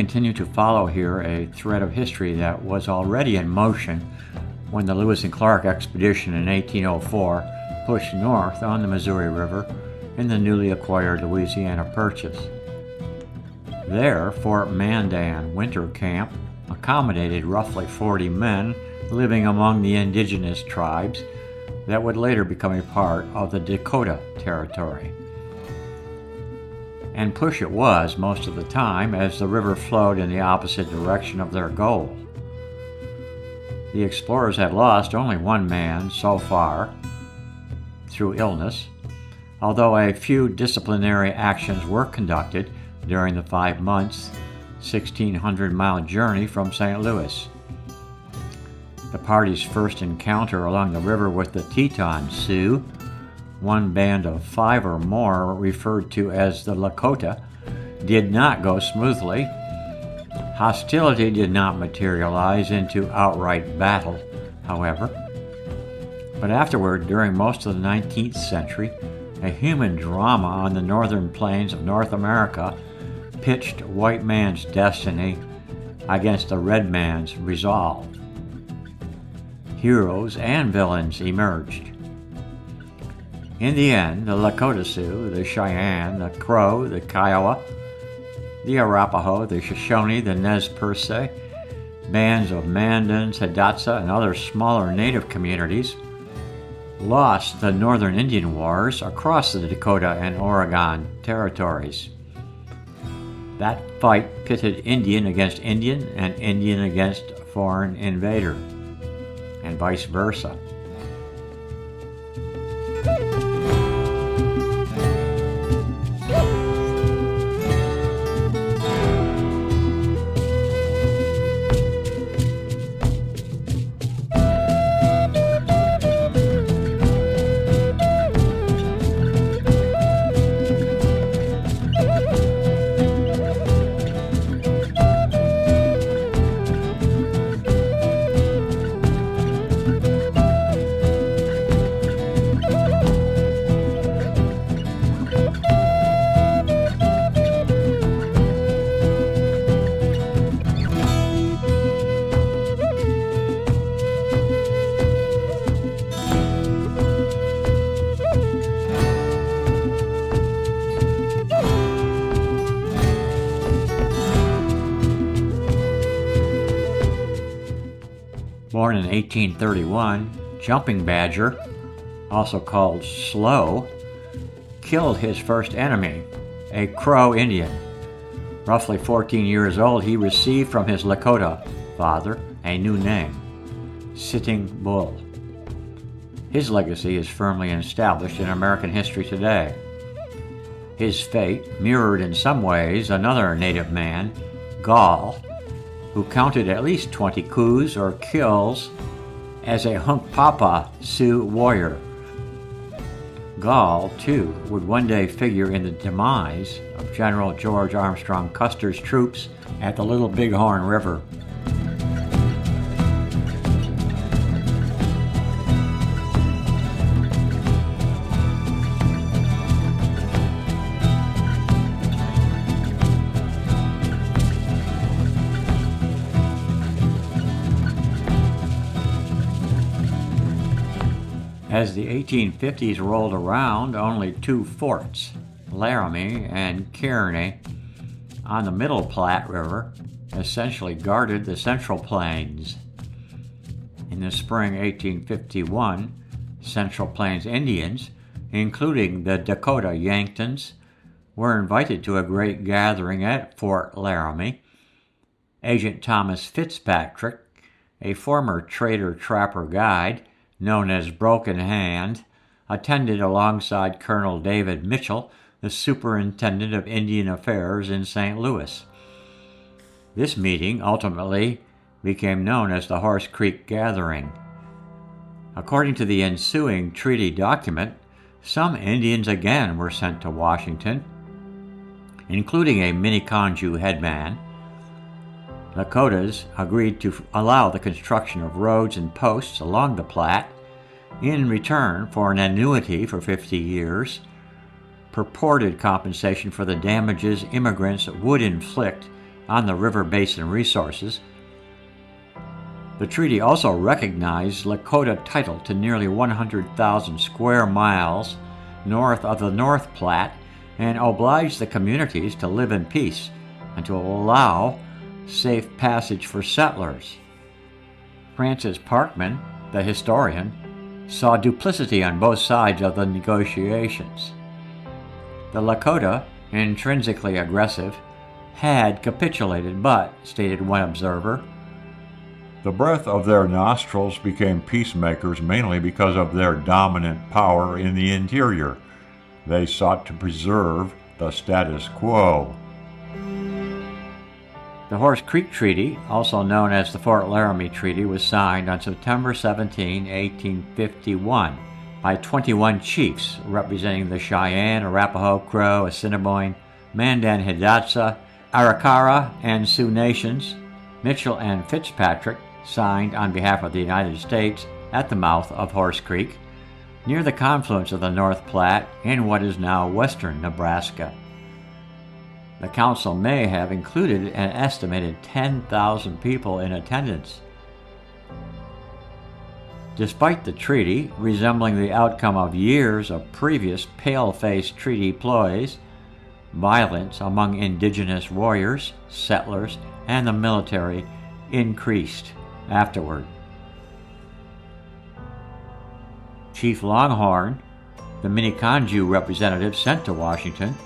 continue to follow here a thread of history that was already in motion when the Lewis and Clark expedition in 1804 pushed north on the Missouri River in the newly acquired Louisiana Purchase. There, Fort Mandan Winter Camp accommodated roughly 40 men living among the indigenous tribes that would later become a part of the Dakota Territory. And push it was most of the time as the river flowed in the opposite direction of their goal. The explorers had lost only one man so far through illness, although a few disciplinary actions were conducted during the 5 months, 1,600-mile journey from St. Louis. The party's first encounter along the river with the Teton Sioux, one band of 5 or more referred to as the Lakota, did not go smoothly. Hostility did not materialize into outright battle, however. But afterward, during most of the 19th century, a human drama on the northern plains of North America pitched white man's destiny against the red man's resolve. Heroes and villains emerged. In the end, the Lakota Sioux, the Cheyenne, the Crow, the Kiowa, the Arapaho, the Shoshone, the Nez Perce, bands of Mandans, Hidatsa, and other smaller native communities lost the Northern Indian Wars across the Dakota and Oregon territories. That fight pitted Indian against Indian and Indian against foreign invader, and vice versa. Born in 1831, Jumping Badger, also called Slow, killed his first enemy, a Crow Indian. Roughly 14 years old, he received from his Lakota father a new name, Sitting Bull. His legacy is firmly established in American history today. His fate mirrored in some ways another native man, Gall, who counted at least 20 coups or kills as a Hunkpapa Sioux warrior. Gall, too, would one day figure in the demise of General George Armstrong Custer's troops at the Little Bighorn River. As the 1850s rolled around, only 2 forts, Laramie and Kearney, on the Middle Platte River, essentially guarded the Central Plains. In the spring 1851, Central Plains Indians, including the Dakota Yanktons, were invited to a great gathering at Fort Laramie. Agent Thomas Fitzpatrick, a former trader-trapper guide, known as Broken Hand, attended alongside Colonel David Mitchell, the Superintendent of Indian Affairs in St. Louis. This meeting ultimately became known as the Horse Creek Gathering. According to the ensuing treaty document, some Indians again were sent to Washington, including a Minneconjou headman. Lakotas agreed to allow the construction of roads and posts along the Platte in return for an annuity for 50 years, purported compensation for the damages immigrants would inflict on the river basin resources. The treaty also recognized Lakota title to nearly 100,000 square miles north of the North Platte and obliged the communities to live in peace and to allow safe passage for settlers. Francis Parkman, the historian, saw duplicity on both sides of the negotiations. The Lakota, intrinsically aggressive, had capitulated, but, stated one observer, the breath of their nostrils became peacemakers mainly because of their dominant power in the interior. They sought to preserve the status quo. The Horse Creek Treaty, also known as the Fort Laramie Treaty, was signed on September 17, 1851, by 21 chiefs representing the Cheyenne, Arapaho, Crow, Assiniboine, Mandan, Hidatsa, Arikara, and Sioux nations. Mitchell and Fitzpatrick signed on behalf of the United States at the mouth of Horse Creek, near the confluence of the North Platte in what is now western Nebraska. The council may have included an estimated 10,000 people in attendance. Despite the treaty resembling the outcome of years of previous pale-faced treaty ploys, violence among indigenous warriors, settlers, and the military increased afterward. Chief Longhorn, the Miniconjou representative sent to Washington,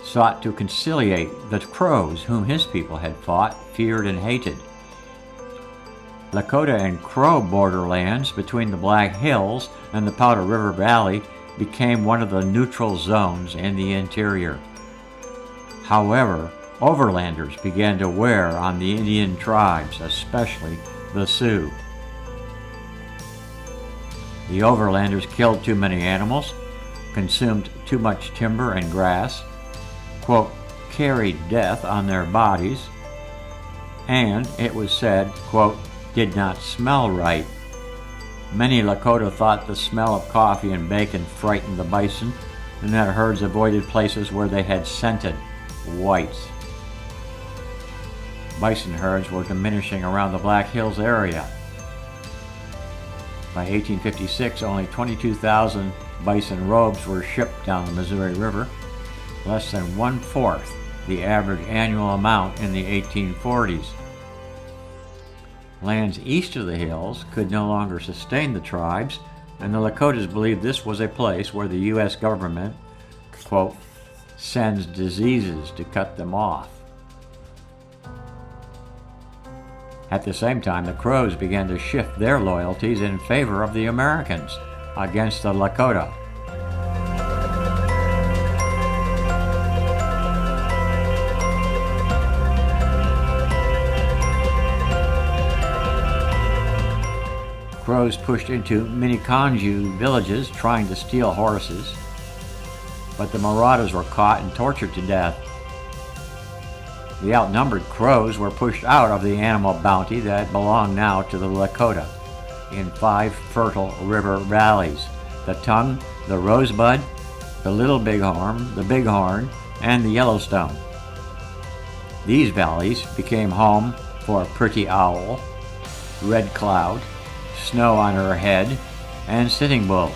sought to conciliate the Crows whom his people had fought, feared, and hated. Lakota and Crow borderlands between the Black Hills and the Powder River Valley became one of the neutral zones in the interior. However, overlanders began to wear on the Indian tribes, especially the Sioux. The overlanders killed too many animals, consumed too much timber and grass, quote, carried death on their bodies, and, it was said, quote, did not smell right. Many Lakota thought the smell of coffee and bacon frightened the bison, and that herds avoided places where they had scented whites. Bison herds were diminishing around the Black Hills area. By 1856, only 22,000 bison robes were shipped down the Missouri River, less than 1/4 the average annual amount in the 1840s. Lands east of the hills could no longer sustain the tribes, and the Lakotas believed this was a place where the U.S. government, quote, sends diseases to cut them off. At the same time, the Crows began to shift their loyalties in favor of the Americans against the Lakota. Crows pushed into Miniconjou villages trying to steal horses, but the marauders were caught and tortured to death. The outnumbered Crows were pushed out of the animal bounty that belonged now to the Lakota in 5 fertile river valleys: the Tongue, the Rosebud, the Little Bighorn, the Bighorn, and the Yellowstone. These valleys became home for Pretty Owl, Red Cloud, Snow on Her Head, and Sitting Bull.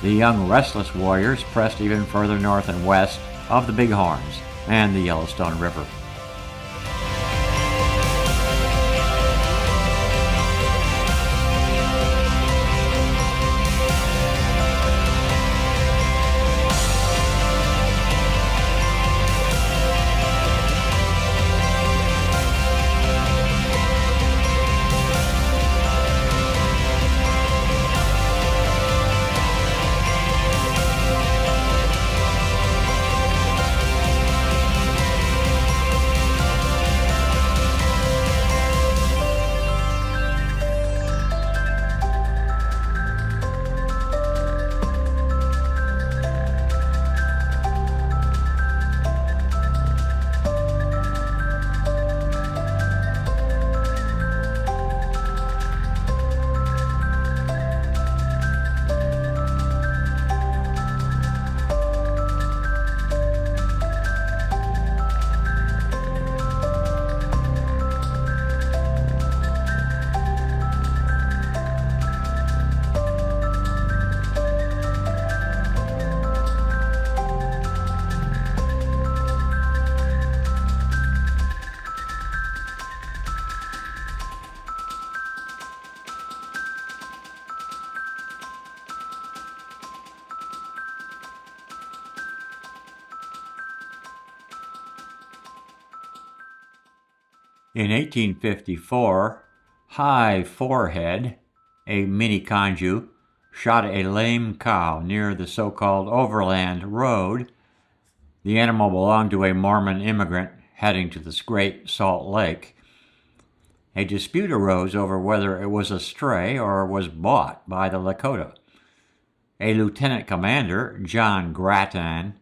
The young restless warriors pressed even further north and west of the Bighorns and the Yellowstone River. In 1854, High Forehead, a mini kanju, shot a lame cow near the so-called Overland Road. The animal belonged to a Mormon immigrant heading to the Great Salt Lake. A dispute arose over whether it was a stray or was bought by the Lakota. A lieutenant commander, John Grattan,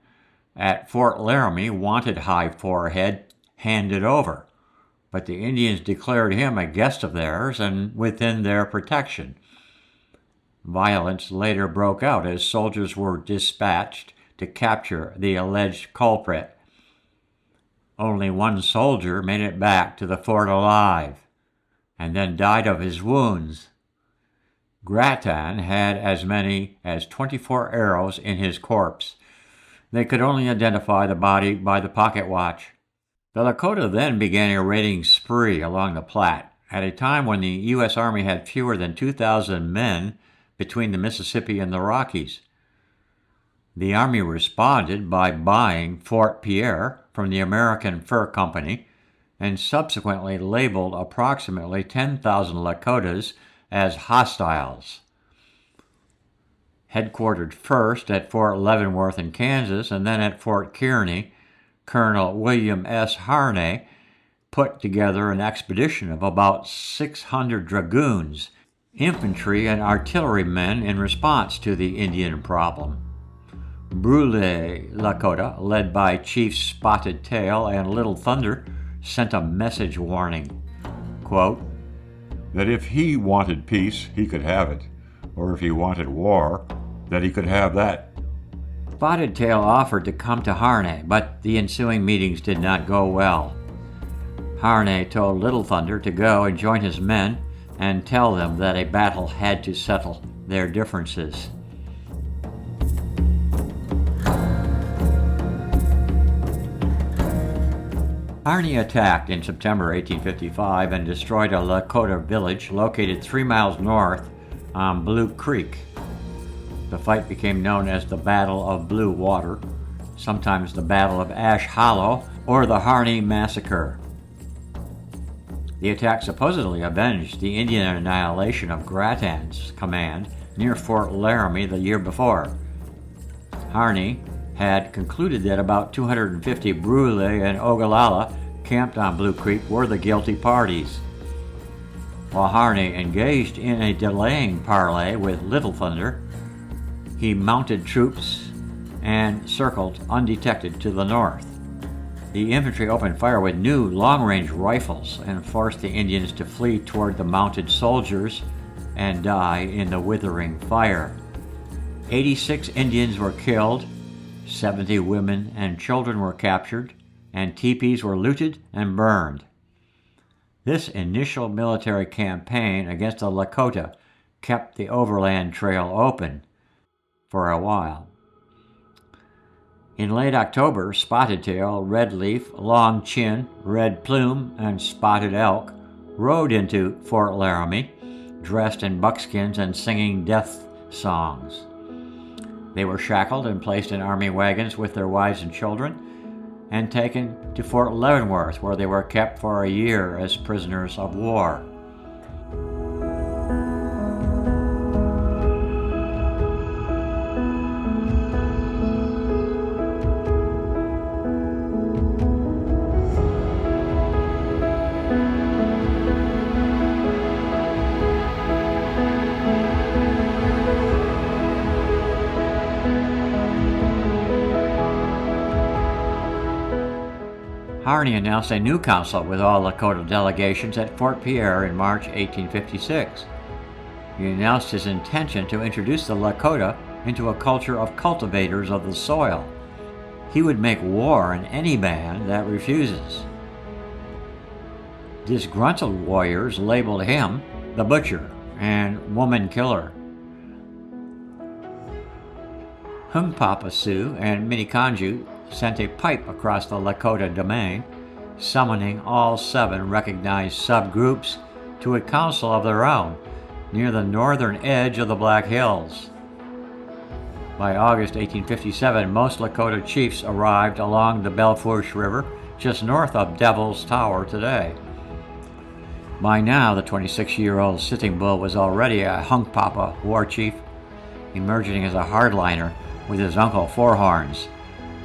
at Fort Laramie wanted High Forehead handed over, but the Indians declared him a guest of theirs and within their protection. Violence later broke out as soldiers were dispatched to capture the alleged culprit. Only one soldier made it back to the fort alive, and then died of his wounds. Grattan had as many as 24 arrows in his corpse. They could only identify the body by the pocket watch. The Lakota then began a raiding spree along the Platte, at a time when the U.S. Army had fewer than 2,000 men between the Mississippi and the Rockies. The Army responded by buying Fort Pierre from the American Fur Company and subsequently labeled approximately 10,000 Lakotas as hostiles. Headquartered first at Fort Leavenworth in Kansas and then at Fort Kearney, Colonel William S. Harney put together an expedition of about 600 dragoons, infantry, and artillerymen in response to the Indian problem. Brule Lakota, led by Chiefs Spotted Tail and Little Thunder, sent a message warning, quote, that if he wanted peace, he could have it, or if he wanted war, that he could have that. Spotted Tail offered to come to Harney, but the ensuing meetings did not go well. Harney told Little Thunder to go and join his men and tell them that a battle had to settle their differences. Harney attacked in September 1855 and destroyed a Lakota village located 3 miles north on Blue Creek. The fight became known as the Battle of Blue Water, sometimes the Battle of Ash Hollow, or the Harney Massacre. The attack supposedly avenged the Indian annihilation of Grattan's command near Fort Laramie the year before. Harney had concluded that about 250 Brule and Ogallala camped on Blue Creek were the guilty parties. While Harney engaged in a delaying parley with Little Thunder, he mounted troops and circled undetected to the north. The infantry opened fire with new long-range rifles and forced the Indians to flee toward the mounted soldiers and die in the withering fire. 86 Indians were killed, 70 women and children were captured, and teepees were looted and burned. This initial military campaign against the Lakota kept the overland trail open for a while. In late October, Spotted Tail, Red Leaf, Long Chin, Red Plume, and Spotted Elk rode into Fort Laramie, dressed in buckskins and singing death songs. They were shackled and placed in army wagons with their wives and children and taken to Fort Leavenworth, where they were kept for a year as prisoners of war. Harney announced a new council with all Lakota delegations at Fort Pierre in March 1856. He announced his intention to introduce the Lakota into a culture of cultivators of the soil. He would make war on any man that refuses. Disgruntled warriors labeled him the Butcher and Woman Killer. Hunkpapa Sioux and Miniconjou sent a pipe across the Lakota domain, summoning all 7 recognized subgroups to a council of their own near the northern edge of the Black Hills. By August 1857, most Lakota chiefs arrived along the Belle Fourche River just north of Devil's Tower today. By now, the 26-year-old Sitting Bull was already a Hunkpapa war chief, emerging as a hardliner with his uncle Four Horns,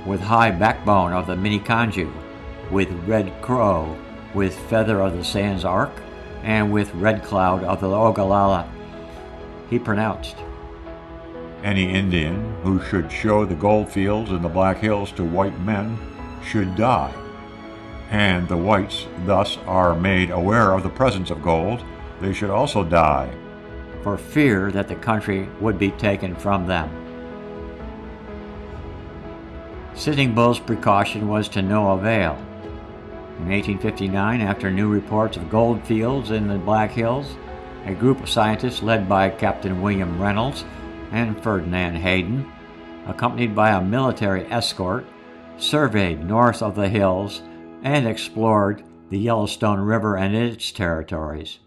with High Backbone of the Miniconjou, with Red Crow, with Feather of the Sans Arc, and with Red Cloud of the Ogallala. He pronounced, Any Indian who should show the gold fields in the Black Hills to white men should die, and the whites thus are made aware of the presence of gold, they should also die, for fear that the country would be taken from them. Sitting Bull's precaution was to no avail. In 1859, after new reports of gold fields in the Black Hills, a group of scientists led by Captain William Reynolds and Ferdinand Hayden, accompanied by a military escort, surveyed north of the hills and explored the Yellowstone River and its territories.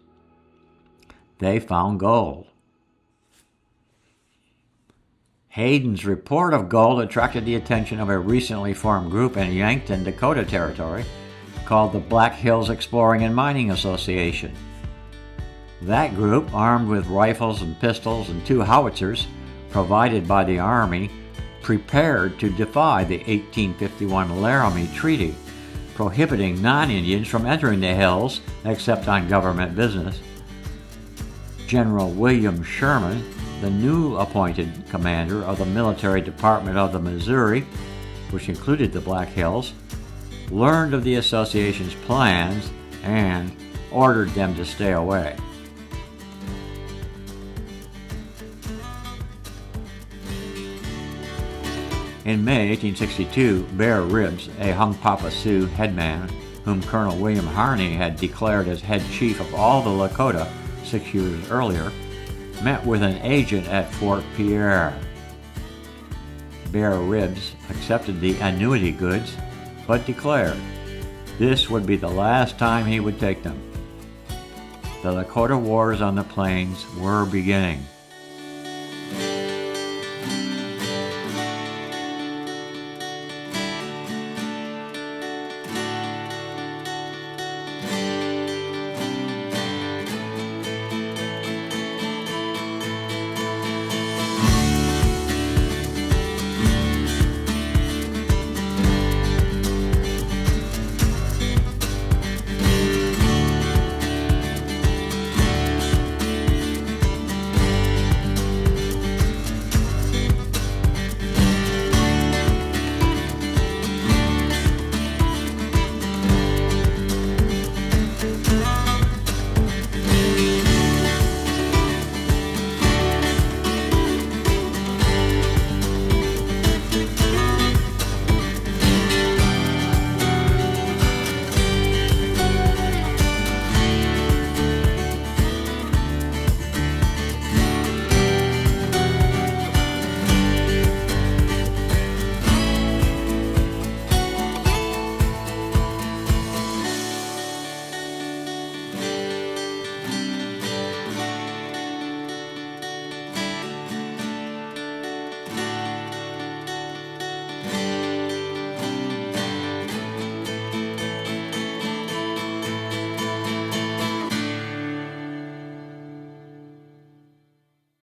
They found gold. Hayden's report of gold attracted the attention of a recently formed group in Yankton, Dakota Territory, called the Black Hills Exploring and Mining Association. That group, armed with rifles and pistols and 2 howitzers provided by the Army, prepared to defy the 1851 Laramie Treaty, prohibiting non-Indians from entering the hills except on government business. General William Sherman, the new appointed commander of the Military Department of the Missouri, which included the Black Hills, learned of the association's plans and ordered them to stay away. In May 1862, Bear Ribs, a Hunkpapa Sioux headman, whom Colonel William Harney had declared as head chief of all the Lakota 6 years earlier, met with an agent at Fort Pierre. Bear Ribs accepted the annuity goods, but declared this would be the last time he would take them. The Lakota Wars on the Plains were beginning.